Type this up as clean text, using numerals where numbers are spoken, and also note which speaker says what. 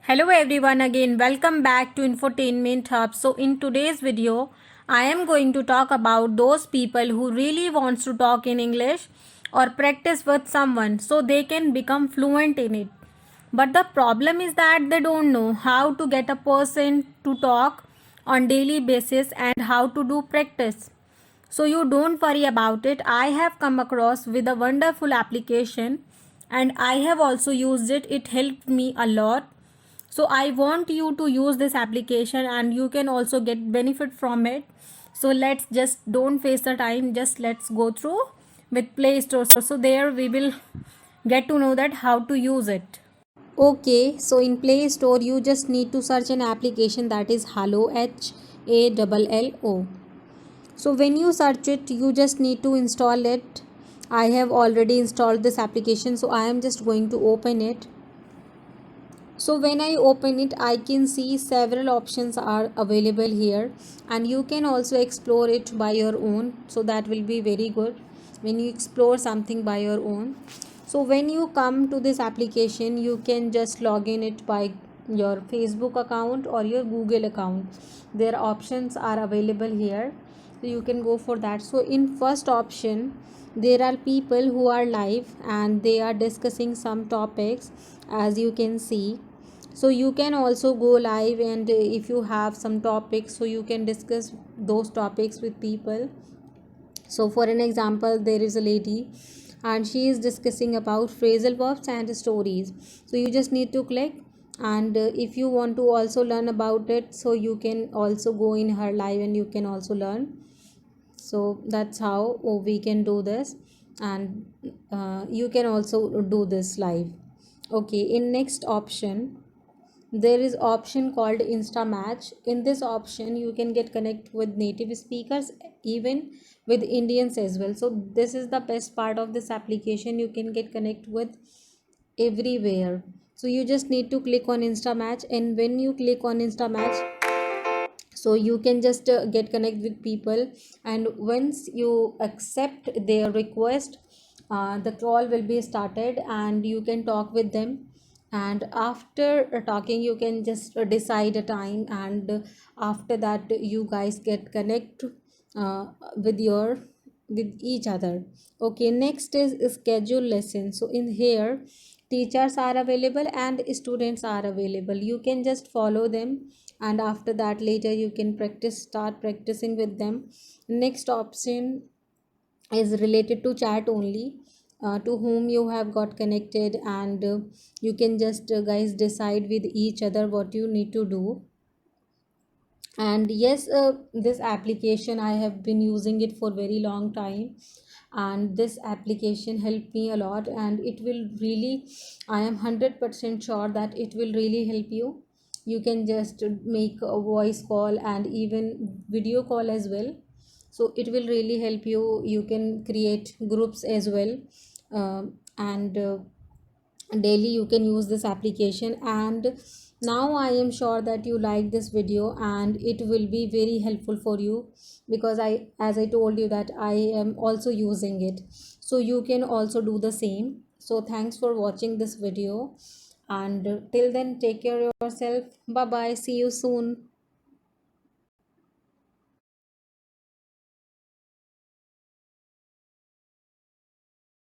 Speaker 1: Hello everyone, again welcome back to Infotainment Hub. So in today's video I am going to talk about those people who really wants to talk in English or practice with someone so they can become fluent in it. But the problem is that they don't know how to get a person to talk on daily basis and how to do practice. So you don't worry about it. I have come across with a wonderful application and I have also used it. It helped me a lot. So I want you to use this application and you can also get benefit from it. So let's just don't waste the time, just let's go through with Play Store. So there we will get to know that how to use it. Okay, so in Play Store you just need to search an application that is Hallo, HALLO. So when you search it you just need to install it. I have already installed this application, so I am just going to open it. So when I open it I can see several options are available here, and you can also explore it by your own, so that will be very good when you explore something by your own. So when you come to this application you can just log in it by your Facebook account or your Google account. Their options are available here, so you can go for that. So in first option there are people who are live and they are discussing some topics, as you can see. So you can also go live, and if you have some topics so you can discuss those topics with people. So for an example, there is a lady and she is discussing about phrasal verbs and stories. So you just need to click, and if you want to also learn about it, so you can also go in her live and you can also learn. So that's how we can do this, and you can also do this live. Okay, in next option there is option called Insta Match. In this option you can get connect with native speakers, even with Indians as well. So this is the best part of this application, you can get connect with everywhere. So you just need to click on Insta Match, and when you click on Insta Match, so you can just get connect with people, and once you accept their request, the call will be started and you can talk with them. And after talking you can just decide a time, and after that you guys get connect uh, with your with each other. Okay, next is schedule lesson. So in here teachers are available and students are available, you can just follow them, and after that later you can start practicing with them. Next option is related to chat only, to whom you have got connected, and you can just guys decide with each other what you need to do. And yes, this application I have been using it for very long time, and this application helped me a lot, and it will really, I am 100% sure that it will really help you. You can just make a voice call and even video call as well, so it will really help you. You can create groups as well, and daily you can use this application. And now I am sure that you like this video and it will be very helpful for you, because as I told you that I am also using it, so you can also do the same. So thanks for watching this video, and till then take care of yourself. Bye bye, see you soon.